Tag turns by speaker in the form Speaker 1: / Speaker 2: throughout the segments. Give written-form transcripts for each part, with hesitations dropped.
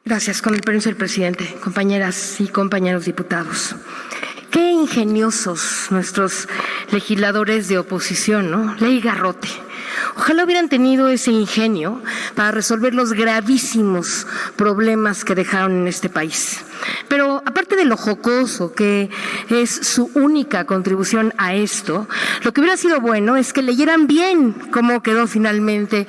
Speaker 1: Gracias. Con el permiso del presidente, compañeras y compañeros diputados. Qué ingeniosos nuestros legisladores de oposición, ¿no? Ley Garrote. Ojalá hubieran tenido ese ingenio para resolver los gravísimos problemas que dejaron en este país. Pero aparte de lo jocoso que es su única contribución a esto, lo que hubiera sido bueno es que leyeran bien cómo quedaron finalmente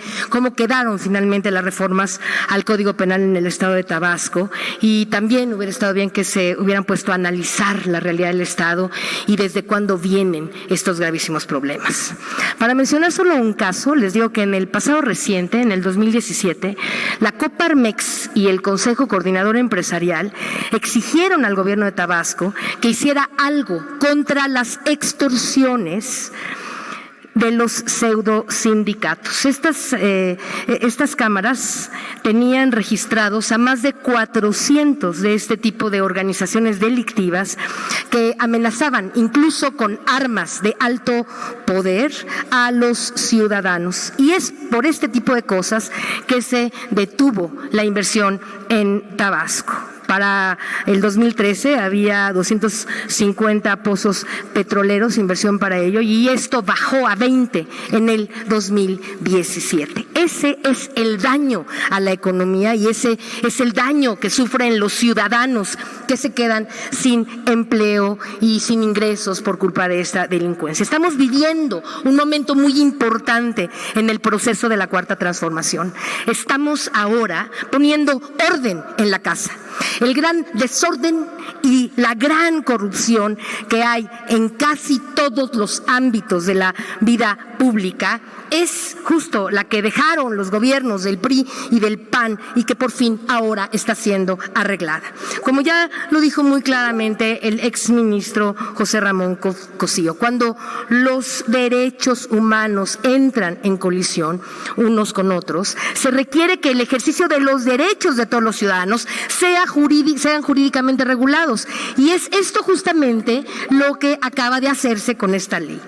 Speaker 1: las reformas al Código Penal en el Estado de Tabasco, y también hubiera estado bien que se hubieran puesto a analizar la realidad del Estado y desde cuándo vienen estos gravísimos problemas. Para mencionar solo un caso, les digo que en el pasado reciente, en el 2017, la Coparmex y el Consejo Coordinador Empresarial exigieron al gobierno de Tabasco que hiciera algo contra las extorsiones de los pseudo sindicatos. Estas cámaras tenían registrados a más de 400 de este tipo de organizaciones delictivas que amenazaban incluso con armas de alto poder a los ciudadanos. Y es por este tipo de cosas que se detuvo la inversión en Tabasco. Para el 2013 había 250 pozos petroleros, inversión para ello, y esto bajó a 20 en el 2017. Ese es el daño a la economía y ese es el daño que sufren los ciudadanos que se quedan sin empleo y sin ingresos por culpa de esta delincuencia. Estamos viviendo un momento muy importante en el proceso de la Cuarta Transformación. Estamos ahora poniendo orden en la casa. El gran desorden y la gran corrupción que hay en casi todos los ámbitos de la vida pública es justo la que dejaron los gobiernos del PRI y del PAN y que por fin ahora está siendo arreglada. Como ya lo dijo muy claramente el exministro José Ramón Cosío, cuando los derechos humanos entran en colisión unos con otros, se requiere que el ejercicio de los derechos de todos los ciudadanos sean jurídicamente regulados. Y es esto justamente lo que acaba de hacerse con esta ley.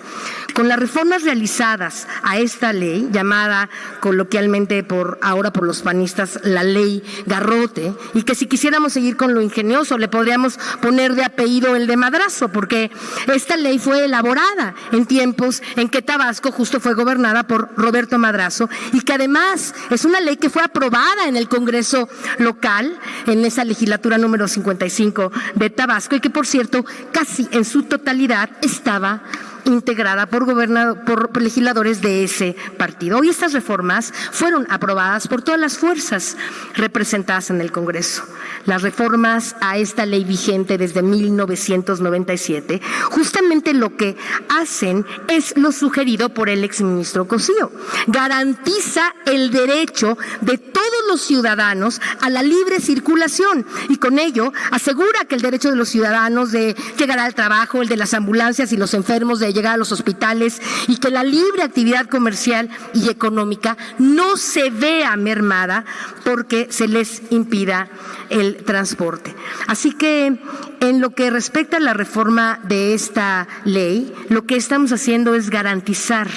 Speaker 1: Con las reformas realizadas a esta ley, llamada coloquialmente ahora por los panistas la ley Garrote, y que si quisiéramos seguir con lo ingenioso le podríamos poner de apellido el de Madrazo, porque esta ley fue elaborada en tiempos en que Tabasco justo fue gobernada por Roberto Madrazo, y que además es una ley que fue aprobada en el Congreso local, en esa legislatura número 55 de Tabasco, y que por cierto casi en su totalidad estaba integrada por legisladores de ese partido. Hoy estas reformas fueron aprobadas por todas las fuerzas representadas en el Congreso. Las reformas a esta ley vigente desde 1997, justamente lo que hacen es lo sugerido por el exministro Cosío. Garantiza el derecho de todos los ciudadanos a la libre circulación y con ello asegura que el derecho de los ciudadanos de llegar al trabajo, el de las ambulancias y los enfermos de llegar a los hospitales, y que la libre actividad comercial y económica no se vea mermada porque se les impida el transporte. Así que en lo que respecta a la reforma de esta ley, lo que estamos haciendo es garantizar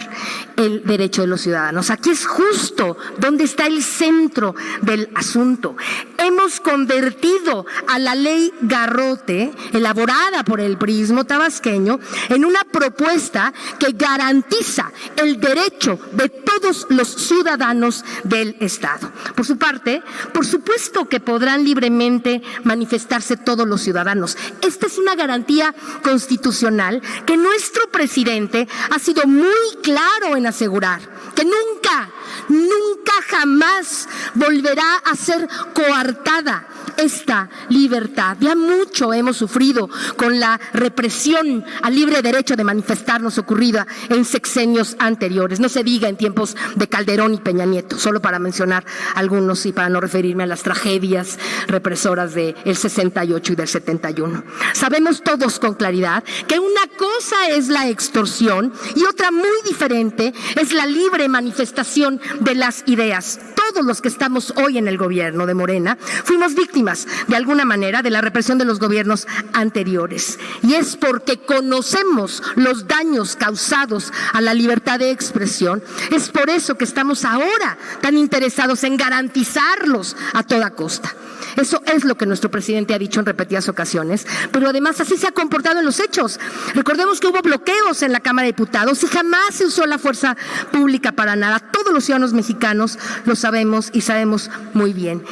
Speaker 1: el derecho de los ciudadanos. Aquí es justo donde está el centro del asunto. Hemos convertido a la ley Garrote, elaborada por el priismo tabasqueño, en una propuesta que garantiza el derecho de todos los ciudadanos del Estado. Por su parte, por supuesto que podrán libremente manifestarse todos los ciudadanos. Esta es una garantía constitucional que nuestro presidente ha sido muy claro en asegurar, que nunca jamás volverá a ser coartada esta libertad. Ya mucho hemos sufrido con la represión al libre derecho de manifestarnos ocurrida en sexenios anteriores, no se diga en tiempos de Calderón y Peña Nieto, solo para mencionar algunos y para no referirme a las tragedias represoras del 68 y del 71. Sabemos todos con claridad que una cosa es la extorsión y otra muy diferente es la libre manifestación de las ideas. todos los que estamos hoy en el gobierno de Morena fuimos víctimas, de alguna manera, de la represión de los gobiernos anteriores. Y es porque conocemos los daños causados a la libertad de expresión, es por eso que estamos ahora tan interesados en garantizarlos a toda costa. Eso es lo que nuestro presidente ha dicho en repetidas ocasiones, pero además así se ha comportado en los hechos. Recordemos que hubo bloqueos en la Cámara de Diputados y jamás se usó la fuerza pública para nada. Todos los ciudadanos mexicanos lo sabemos y sabemos muy bien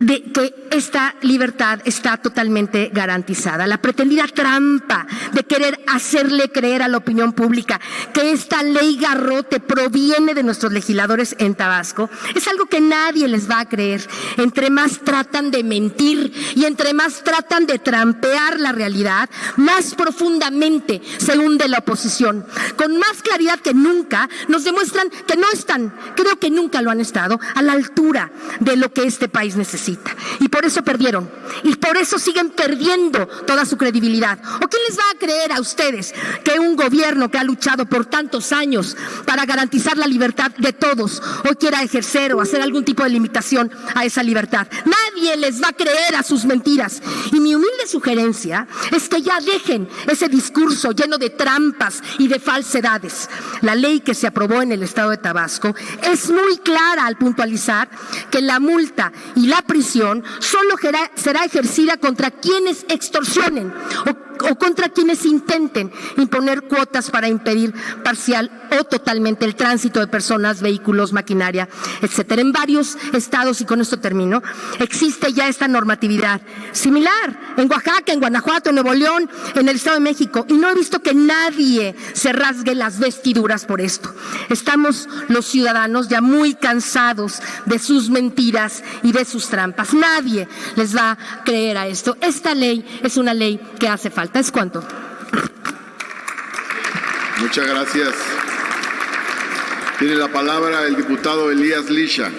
Speaker 1: de que esta libertad está totalmente garantizada. La pretendida trampa de querer hacerle creer a la opinión pública que esta ley garrote proviene de nuestros legisladores en Tabasco es algo que nadie les va a creer. Entre más tratan de mentir y entre más tratan de trampear la realidad, más profundamente se hunde la oposición. Con más claridad que nunca nos demuestran que no están, creo que nunca lo han estado, a la altura de lo que este país necesita. Y por eso perdieron, y por eso siguen perdiendo toda su credibilidad. ¿O quién les va a creer a ustedes que un gobierno que ha luchado por tantos años para garantizar la libertad de todos hoy quiera ejercer o hacer algún tipo de limitación a esa libertad? Nadie les va a creer a sus mentiras. Y mi humilde sugerencia es que ya dejen ese discurso lleno de trampas y de falsedades. La ley que se aprobó en el estado de Tabasco es muy clara al puntualizar que la multa y la prisión solo será ejercida contra quienes extorsionen o contra quienes intenten imponer cuotas para impedir parcial o totalmente el tránsito de personas, vehículos, maquinaria, etcétera. En varios estados, y con esto termino, existe ya esta normatividad similar. En Oaxaca, en Guanajuato, en Nuevo León, en el Estado de México. Y no he visto que nadie se rasgue las vestiduras por esto. Estamos los ciudadanos ya muy cansados de sus mentiras y de sus trampas. Nadie les va a creer a esto. Esta ley es una ley que hace falta. ¿Es cuánto?
Speaker 2: Muchas gracias. Tiene la palabra el diputado Elías Lisha.